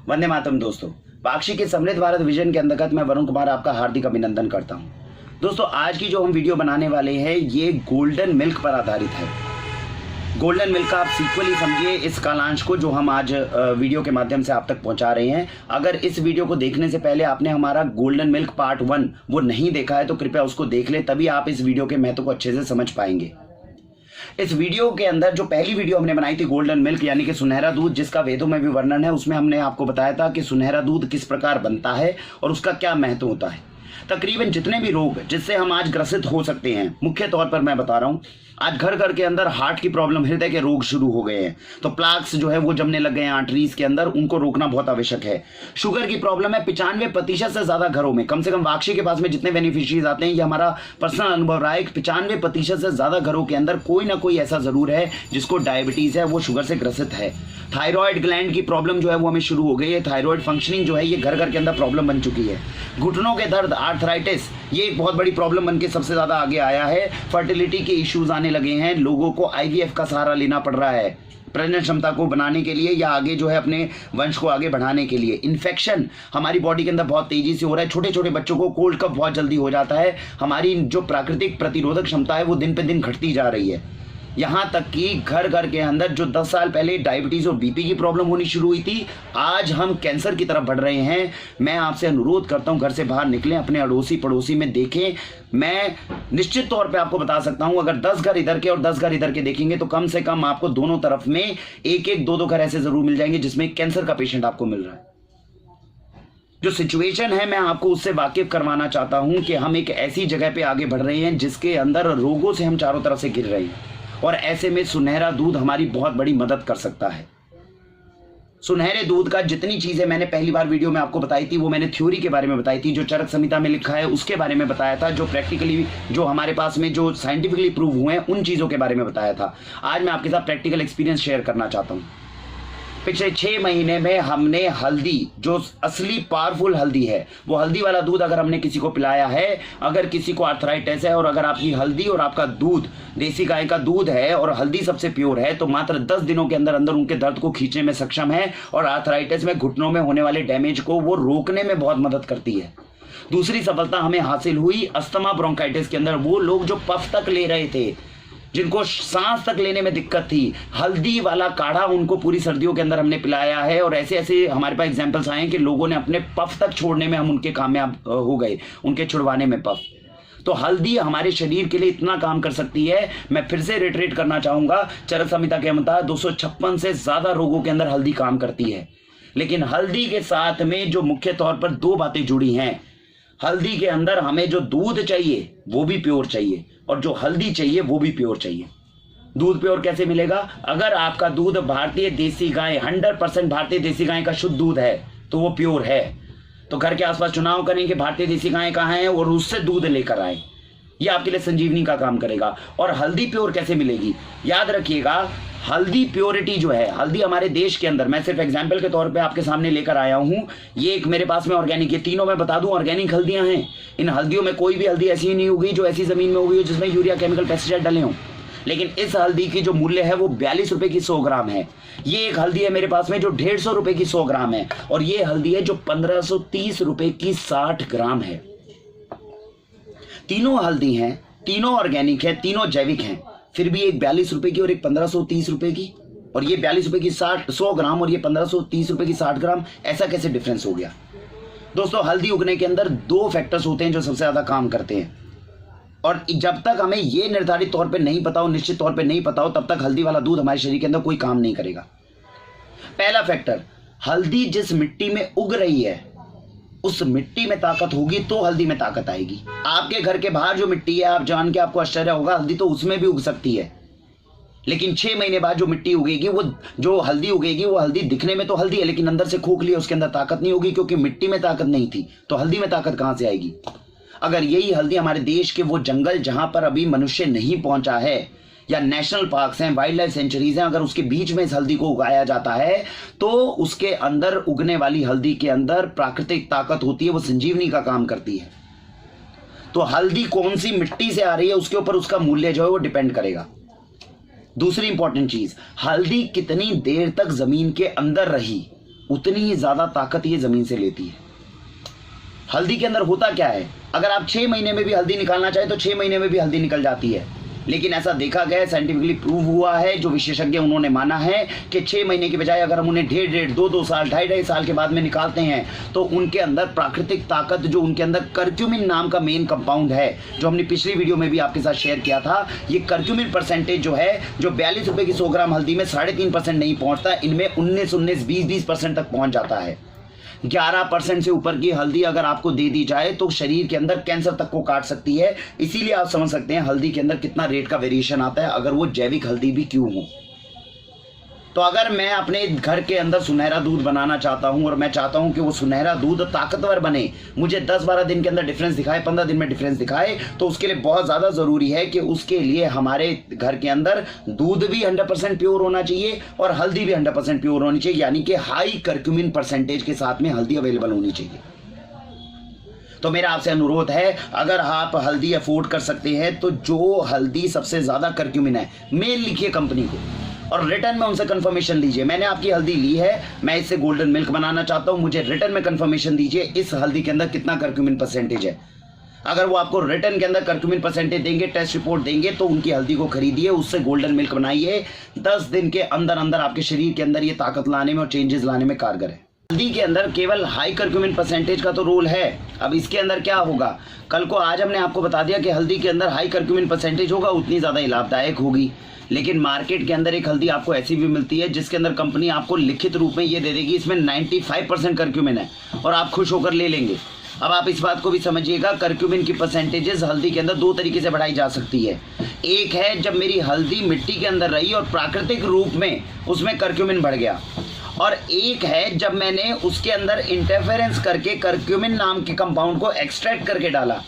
वंदे मातरम दोस्तों। पाक्षिक के समृद्ध भारत विजन के अंतर्गत मैं वरुण कुमार आपका हार्दिक अभिनंदन करता हूं। दोस्तों आज की जो हम वीडियो बनाने वाले हैं ये गोल्डन मिल्क पर आधारित है। गोल्डन मिल्क का आप सीक्वली समझिए इस कालांश को जो हम आज वीडियो के माध्यम से आप तक पहुंचा रहे हैं। अगर इस वीडियो को देखने से पहले आपने हमारा गोल्डन मिल्क पार्ट 1 वो नहीं देखा है तो कृपया उसको देख ले, तभी आप इस वीडियो के महत्व को अच्छे से समझ पाएंगे। इस वीडियो के अंदर जो पहली वीडियो हमने बनाई थी गोल्डन मिल्क यानी कि सुनहरा दूध, जिसका वेदों में भी वर्णन है, उसमें हमने आपको बताया था कि सुनहरा दूध किस प्रकार बनता है और उसका क्या महत्व होता है। तकरीबन जितने भी रोग जिससे हम आज ग्रसित हो सकते हैं, मुख्य तौर पर मैं बता रहा हूं, आज घर घर के अंदर हार्ट की प्रॉब्लम, हृदय के रोग शुरू हो गए हैं, तो प्लाक्स जो है वो जमने लग गए हैं आर्टरीज के अंदर, उनको रोकना बहुत आवश्यक है। शुगर की प्रॉब्लम है 95% से ज्यादा घरों में, कम से कम वाक्षी के पास में जितने बेनिफिशियरीज आते हैं, ये हमारा पर्सनल अनुभव रहा है, 95% से ज्यादा घरों के अंदर कोई ना कोई ऐसा जरूर है जिसको डायबिटीज है, वो शुगर से ग्रसित है। थायराइड ग्लैंड की प्रॉब्लम जो है वो हमें शुरू हो गई है। थायराइड फंक्शनिंग जो है ये घर घर के अंदर प्रॉब्लम बन चुकी है। घुटनों के दर्द, आर्थराइटिस, ये एक बहुत बड़ी प्रॉब्लम बन के सबसे ज्यादा आगे आया है। फर्टिलिटी के इश्यूज आने लगे हैं, लोगों को आईवीएफ का सहारा लेना पड़ रहा है प्रजनन क्षमता को बनाने के लिए या आगे जो है अपने वंश को आगे बढ़ाने के लिए। इन्फेक्शन हमारी बॉडी के अंदर बहुत तेजी से हो रहा है। छोटे छोटे बच्चों को कोल्ड कफ बहुत जल्दी हो जाता है। हमारी जो प्राकृतिक प्रतिरोधक क्षमता है वो दिन पे दिन घटती जा रही है। यहाँ तक कि घर घर के अंदर जो 10 साल पहले डायबिटीज और बीपी की प्रॉब्लम होनी शुरू हुई थी, आज हम कैंसर की तरफ बढ़ रहे हैं। मैं आपसे अनुरोध करता हूं घर से बाहर निकलें, अपने अड़ोसी पड़ोसी में देखें। मैं निश्चित तौर पे आपको बता सकता हूं अगर 10 घर इधर के और 10 घर इधर के देखेंगे तो कम से कम आपको दोनों तरफ में एक एक दो घर ऐसे जरूर मिल जाएंगे जिसमें कैंसर का पेशेंट आपको मिल रहा है। जो सिचुएशन है मैं आपको उससे वाकिफ करवाना चाहता हूं कि हम एक ऐसी जगह पे आगे बढ़ रहे हैं जिसके अंदर रोगों से हम चारों तरफ से गिर रहे हैं, और ऐसे में सुनहरा दूध हमारी बहुत बड़ी मदद कर सकता है। सुनहरे दूध का जितनी चीजें मैंने पहली बार वीडियो में आपको बताई थी वो मैंने थ्योरी के बारे में बताई थी, जो चरक संहिता में लिखा है उसके बारे में बताया था, जो प्रैक्टिकली जो हमारे पास में जो साइंटिफिकली प्रूव हुए हैं उन चीजों के बारे में बताया था। आज मैं आपके साथ प्रैक्टिकल एक्सपीरियंस शेयर करना चाहता हूं। पिछले 6 महीने में हमने हल्दी, जो असली पावरफुल हल्दी है, वो हल्दी वाला दूध अगर हमने किसी को पिलाया है, अगर किसी को आर्थराइटिस है और अगर आपकी हल्दी और आपका दूध देसी गाय का दूध है और हल्दी सबसे प्योर है, तो मात्र 10 दिनों के अंदर अंदर उनके दर्द को खींचने में सक्षम है और आर्थराइटिस में घुटनों में होने वाले डैमेज को वो रोकने में बहुत मदद करती है। दूसरी सफलता हमें हासिल हुई अस्थमा ब्रोंकाइटिस के अंदर। वो लोग जो पफ तक ले रहे थे, जिनको सांस तक लेने में दिक्कत थी, हल्दी वाला काढ़ा उनको पूरी सर्दियों के अंदर हमने पिलाया है और ऐसे ऐसे हमारे पास एग्जांपल्स आए हैं कि लोगों ने अपने पफ तक छोड़ने में हम उनके कामयाब हो गए, उनके छुड़वाने में पफ। तो हल्दी हमारे शरीर के लिए इतना काम कर सकती है। मैं फिर से रिट्रेट करना चाहूंगा, चरक संहिता के मुताबिक 256 से ज्यादा रोगों के अंदर हल्दी काम करती है। लेकिन हल्दी के साथ में जो मुख्य तौर पर 2 बातें जुड़ी हैं, हल्दी के अंदर हमें जो दूध चाहिए वो भी प्योर चाहिए और जो हल्दी चाहिए वो भी प्योर चाहिए। दूध प्योर कैसे मिलेगा? अगर आपका दूध भारतीय देसी गाय 100% भारतीय देसी गाय का शुद्ध दूध है तो वो प्योर है। तो घर के आसपास चुनाव करें कि भारतीय देसी गाय कहाँ है और उससे दूध लेकर आए, ये आपके लिए संजीवनी का काम करेगा। और हल्दी प्योर कैसे मिलेगी? याद रखिएगा, हल्दी प्योरिटी जो है, हल्दी हमारे देश के अंदर, मैं सिर्फ एग्जांपल के तौर पे आपके सामने लेकर आया हूं। ये एक मेरे पास में ऑर्गेनिक, ये तीनों मैं बता दूं ऑर्गेनिक हल्दियां हैं। इन हल्दियों में कोई भी हल्दी ऐसी नहीं होगी जो ऐसी जमीन में होगी हो जिसमें यूरिया केमिकल पेस्टिसाइड डले हों। लेकिन इस हल्दी की जो मूल्य है वो 42 रुपए की 100 ग्राम है। ये एक हल्दी है मेरे पास में जो 150 रुपए की 100 ग्राम है, और ये हल्दी है जो 1530 रुपए की 60 ग्राम है। तीनों हल्दी हैं, तीनों ऑर्गेनिक है, तीनों जैविक हैं, फिर भी एक 42 रुपए की और एक 1530 रुपए की, और ये 42 रुपए की 100 ग्राम और ये 1530 रुपए की 60 ग्राम। ऐसा कैसे डिफरेंस हो गया? दोस्तों हल्दी उगने के अंदर 2 फैक्टर्स होते हैं जो सबसे ज्यादा काम करते हैं, और जब तक हमें ये निर्धारित तौर पे नहीं पता हो, निश्चित तौर पे नहीं पता हो, तब तक हल्दी वाला दूध हमारे शरीर के अंदर कोई काम नहीं करेगा। पहला फैक्टर, हल्दी जिस मिट्टी में उग रही है उस मिट्टी में ताकत होगी तो हल्दी में ताकत आएगी। आपके घर के बाहर जो मिट्टी है, आप जान के आपको आश्चर्य होगा, हल्दी तो उसमें भी उग सकती है, लेकिन 6 महीने बाद जो मिट्टी उगेगी, वो जो हल्दी उगेगी, वो हल्दी दिखने में तो हल्दी है लेकिन अंदर से खोखली है, उसके अंदर ताकत नहीं होगी, क्योंकि मिट्टी में ताकत नहीं थी। तो हल्दी में ताकत कहां से आएगी? अगर यही हल्दी हमारे देश के वो जंगल जहां पर अभी मनुष्य नहीं पहुंचा है, या नेशनल पार्क्स हैं, वाइल्ड लाइफ सेंचुरीज हैं, अगर उसके बीच में इस हल्दी को उगाया जाता है तो उसके अंदर उगने वाली हल्दी के अंदर प्राकृतिक ताकत होती है, वो संजीवनी का काम करती है। तो हल्दी कौन सी मिट्टी से आ रही है उसके ऊपर उसका मूल्य जो है वो डिपेंड करेगा। दूसरी इंपॉर्टेंट चीज, हल्दी कितनी देर तक जमीन के अंदर रही उतनी ही ज़्यादा ताकत ये ज़मीन से लेती है। हल्दी के अंदर होता क्या है, अगर आप 6 महीने में भी हल्दी निकालना चाहें तो 6 महीने में भी हल्दी निकल जाती है, लेकिन ऐसा देखा गया है, साइंटिफिकली प्रूव हुआ है, जो विशेषज्ञ उन्होंने माना है कि 6 महीने की बजाय अगर हम उन्हें 1.5 2 साल 2.5 साल के बाद में निकालते हैं तो उनके अंदर प्राकृतिक ताकत, जो उनके अंदर कर्क्यूमिन नाम का मेन कंपाउंड है, जो हमने पिछली वीडियो में भी आपके साथ शेयर किया था, ये कर्क्यूमिन परसेंटेज जो है, जो 42 रुपये की 100 ग्राम हल्दी में 3.5% नहीं पहुंचता, इनमें 19 20% तक पहुंच जाता है। 11% से ऊपर की हल्दी अगर आपको दे दी जाए तो शरीर के अंदर कैंसर तक को काट सकती है। इसीलिए आप समझ सकते हैं हल्दी के अंदर कितना रेट का वेरिएशन आता है, अगर वो जैविक हल्दी भी क्यों हो। तो अगर मैं अपने घर के अंदर सुनहरा दूध बनाना चाहता हूं और मैं चाहता हूं कि वो सुनहरा दूध ताकतवर बने, मुझे 10-12 दिन के अंदर डिफरेंस दिखाए, 15 दिन में डिफरेंस दिखाए, तो उसके लिए बहुत ज़्यादा ज़रूरी है कि उसके लिए हमारे घर के अंदर दूध भी 100% प्योर होना चाहिए और हल्दी भी 100% प्योर होनी चाहिए, यानी कि हाई कर्क्यूमिन परसेंटेज के साथ में हल्दी अवेलेबल होनी चाहिए। तो मेरा आपसे अनुरोध है, अगर आप हल्दी अफोर्ड कर सकते हैं तो जो हल्दी सबसे ज़्यादा कर्क्यूमिन है, मेल लिखिए कंपनी को और रिटर्न में उनसे कंफर्मेशन लीजिए, मैंने आपकी हल्दी ली है, मैं इससे गोल्डन मिल्क बनाना चाहता हूं, मुझे रिटर्न में कंफर्मेशन दीजिए इस हल्दी के अंदर कितना कर्क्यूमिन परसेंटेज है। अगर वो आपको रिटर्न के अंदर कर्क्यूमिन परसेंटेज देंगे, टेस्ट रिपोर्ट देंगे, तो उनकी हल्दी को खरीदिए, उससे गोल्डन मिल्क बनाइए। 10 दिन के अंदर अंदर आपके शरीर के अंदर ये ताकत लाने में और चेंजेस लाने में कारगर है। हल्दी के अंदर केवल हाई कर्क्यूमिन परसेंटेज का तो रोल है। अब इसके अंदर क्या होगा, कल को आज हमने आपको बता दिया कि हल्दी के अंदर हाई कर्क्यूमिन परसेंटेज होगा, उतनी ज़्यादा लाभदायक होगी, लेकिन मार्केट के अंदर एक हल्दी आपको ऐसी भी मिलती है जिसके अंदर कंपनी आपको लिखित रूप में ये दे देगी इसमें 95% कर्क्यूमिन है और आप खुश होकर ले लेंगे। अब आप इस बात को भी समझिएगा, कर्क्यूमिन की परसेंटेजेस हल्दी के अंदर 2 तरीके से बढ़ाई जा सकती है। एक है जब मेरी हल्दी मिट्टी के अंदर रही और प्राकृतिक रूप में उसमें कर्क्यूमिन बढ़ गया, और एक है जब मैंने उसके अंदर इंटरफेरेंस करके कर्क्यूमिन नाम के कंपाउंड को एक्सट्रैक्ट करके डाला।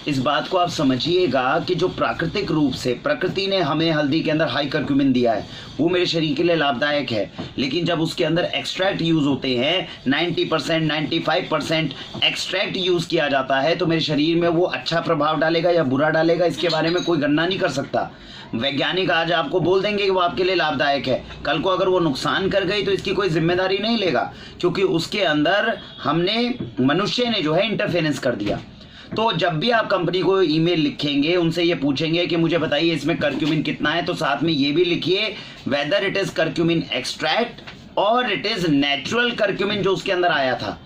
इस बात को आप समझिएगा कि जो प्राकृतिक रूप से प्रकृति ने हमें हल्दी के अंदर हाई कर्क्यूमिन दिया है वो मेरे शरीर के लिए लाभदायक है, लेकिन जब उसके अंदर एक्सट्रैक्ट यूज़ होते हैं, 90% 95% एक्सट्रैक्ट यूज़ किया जाता है, तो मेरे शरीर में वो अच्छा प्रभाव डालेगा या बुरा डालेगा, इसके बारे में कोई गणना नहीं कर सकता। वैज्ञानिक आज आपको बोल देंगे कि वो आपके लिए लाभदायक है, कल को अगर वो नुकसान कर गई तो इसकी कोई जिम्मेदारी नहीं लेगा, क्योंकि उसके अंदर हमने, मनुष्य ने जो है इंटरफेरेंस कर दिया। तो जब भी आप कंपनी को ईमेल लिखेंगे, उनसे ये पूछेंगे कि मुझे बताइए इसमें कर्क्यूमिन कितना है, तो साथ में ये भी लिखिए whether it is curcumin extract और इट इज नेचुरल कर्क्यूमिन जो उसके अंदर आया था।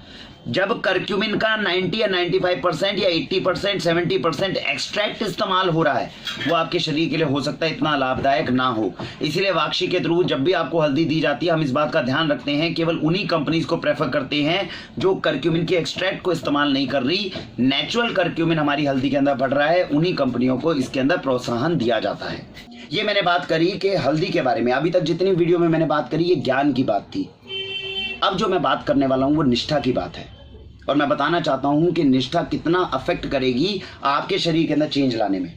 जब कर्क्यूमिन का 90 या 95% या 80% 70% एक्सट्रैक्ट इस्तेमाल हो रहा है, वो आपके शरीर के लिए हो सकता है इतना लाभदायक ना हो। इसीलिए वाक्षी के थ्रू जब भी आपको हल्दी दी जाती है, हम इस बात का ध्यान रखते हैं, केवल उन्हीं कंपनीज को प्रेफर करते हैं जो कर्क्यूमिन के एक्सट्रैक्ट को इस्तेमाल नहीं कर रही। नेचुरल कर्क्यूमिन हमारी हल्दी के अंदर बढ़ रहा है, उन्हीं कंपनियों को इसके अंदर प्रोत्साहन दिया जाता है। ये मैंने बात करी कि हल्दी के बारे में, अभी तक जितनी वीडियो में मैंने बात करी ये ज्ञान की बात थी। अब जो मैं बात करने वाला हूं वो निष्ठा की बात है, और मैं बताना चाहता हूं कि निष्ठा कितना अफेक्ट करेगी आपके शरीर के अंदर चेंज लाने में।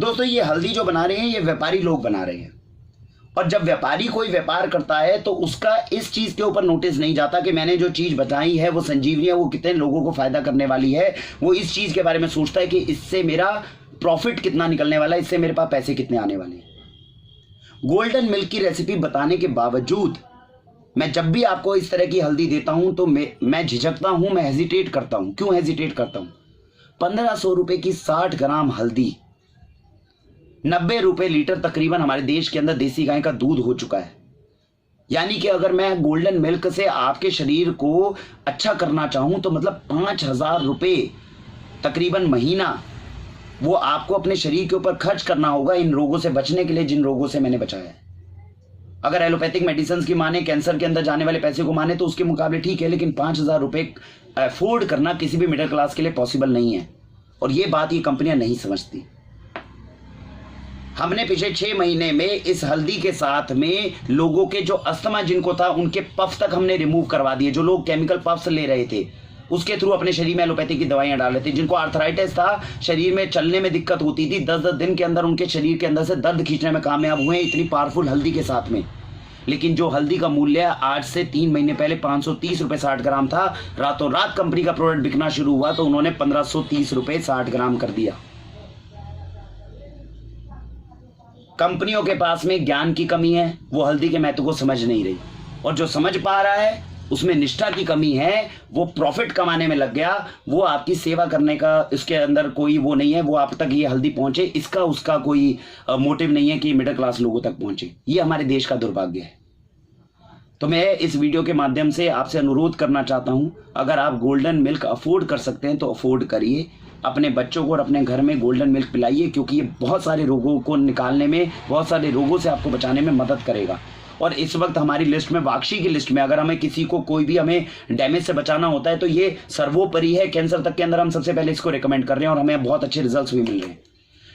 दोस्तों, ये हल्दी जो बना रहे हैं ये व्यापारी लोग बना रहे हैं, और जब व्यापारी कोई व्यापार करता है तो उसका इस चीज के ऊपर नोटिस नहीं जाता कि मैंने जो चीज बताई है वो संजीवनी है, वो कितने लोगों को फायदा करने वाली है। वो इस चीज के बारे में सोचता है कि इससे मेरा प्रॉफिट कितना निकलने वाला है, इससे मेरे पास पैसे कितने आने वाले हैं। गोल्डन मिल्क की रेसिपी बताने के बावजूद मैं जब भी आपको इस तरह की हल्दी देता हूं तो मैं झिझकता हूं, मैं हेजिटेट करता हूं। क्यों हेजिटेट करता हूं? 1500 रुपए की 60 ग्राम हल्दी, 90 रुपए लीटर तकरीबन हमारे देश के अंदर देसी गाय का दूध हो चुका है। यानी कि अगर मैं गोल्डन मिल्क से आपके शरीर को अच्छा करना चाहूं तो मतलब 5000 रुपए तकरीबन महीना वो आपको अपने शरीर के ऊपर खर्च करना होगा इन रोगों से बचने के लिए, जिन रोगों से मैंने बचाया है। अगर एलोपैथिक मेडिसिन की माने, कैंसर के अंदर जाने वाले पैसे को माने तो उसके मुकाबले ठीक है, लेकिन 5000 रुपए अफोर्ड करना किसी भी मिडिल क्लास के लिए पॉसिबल नहीं है, और ये बात ये कंपनियां नहीं समझती। हमने पिछले 6 महीने में इस हल्दी के साथ में लोगों के जो अस्थमा जिनको था उनके पफ तक हमने रिमूव करवा दिए। जो लोग केमिकल पफ्स ले रहे थे उसके थ्रू अपने शरीर में एलोपैथी की दवाइयां डाल रहे थे, जिनको आर्थराइटिस था, शरीर में चलने में दिक्कत होती थी, 10-10 दिन के अंदर उनके शरीर के अंदर से दर्द खींचने में कामयाब हुए इतनी पावरफुल हल्दी के साथ में। लेकिन जो हल्दी का मूल्य आज से 3 महीने पहले 530 रुपए 60 ग्राम था, रातों रात कंपनी का प्रोडक्ट बिकना शुरू हुआ तो उन्होंने 1530 रुपए 60 ग्राम कर दिया। कंपनियों के पास में ज्ञान की कमी है, वो हल्दी के महत्व को समझ नहीं रही, और जो समझ पा रहा है उसमें निष्ठा की कमी है, वो प्रॉफिट कमाने में लग गया, वो आपकी सेवा करने का इसके अंदर कोई वो नहीं है, वो आप तक ये हल्दी पहुंचे इसका उसका कोई मोटिव नहीं है कि मिडिल क्लास लोगों तक पहुंचे। ये हमारे देश का दुर्भाग्य है। तो मैं इस वीडियो के माध्यम से आपसे अनुरोध करना चाहता हूं, अगर आप गोल्डन मिल्क अफोर्ड कर सकते हैं तो अफोर्ड करिए, अपने बच्चों को और अपने घर में गोल्डन मिल्क पिलाइए, क्योंकि ये बहुत सारे रोगों को निकालने में, बहुत सारे रोगों से आपको बचाने में मदद करेगा। और इस वक्त हमारी लिस्ट में, वाक्षी की लिस्ट में, अगर हमें किसी को कोई भी हमें डैमेज से बचाना होता है तो ये सर्वोपरि है। कैंसर तक के अंदर हम सबसे पहले इसको रिकमेंड कर रहे हैं और हमें बहुत अच्छे रिजल्ट्स भी मिल रहे हैं।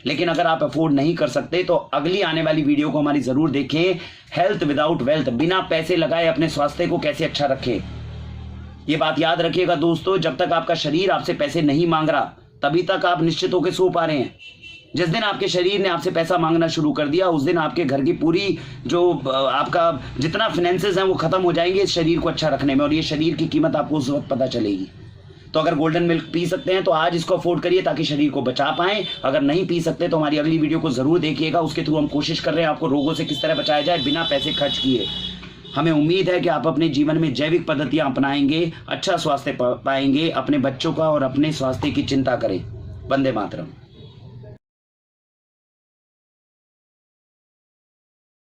लेकिन अगर आप अफोर्ड नहीं कर सकते तो अगली आने वाली वीडियो को हमारी जरूर देखें, हेल्थ विदाउट वेल्थ, बिना पैसे लगाए अपने स्वास्थ्य को कैसे अच्छा रखें। ये बात याद रखिएगा दोस्तों, जब तक आपका शरीर आपसे पैसे नहीं मांग रहा तभी तक आप निश्चित होकर सो पा रहे हैं। जिस दिन आपके शरीर ने आपसे पैसा मांगना शुरू कर दिया उस दिन आपके घर की पूरी जो आपका जितना फाइनेंसेस हैं वो खत्म हो जाएंगे इस शरीर को अच्छा रखने में, और ये शरीर की कीमत आपको उस वक्त पता चलेगी। तो अगर गोल्डन मिल्क पी सकते हैं तो आज इसको अफोर्ड करिए ताकि शरीर को बचा पाएं। अगर नहीं पी सकते तो हमारी अगली वीडियो को जरूर देखिएगा, उसके थ्रू हम कोशिश कर रहे हैं आपको रोगों से किस तरह बचाया जाए बिना पैसे खर्च किए। हमें उम्मीद है कि आप अपने जीवन में जैविक पद्धतियां अपनाएंगे, अच्छा स्वास्थ्य पाएंगे, अपने बच्चों का और अपने स्वास्थ्य की चिंता करें। वंदे मातरम।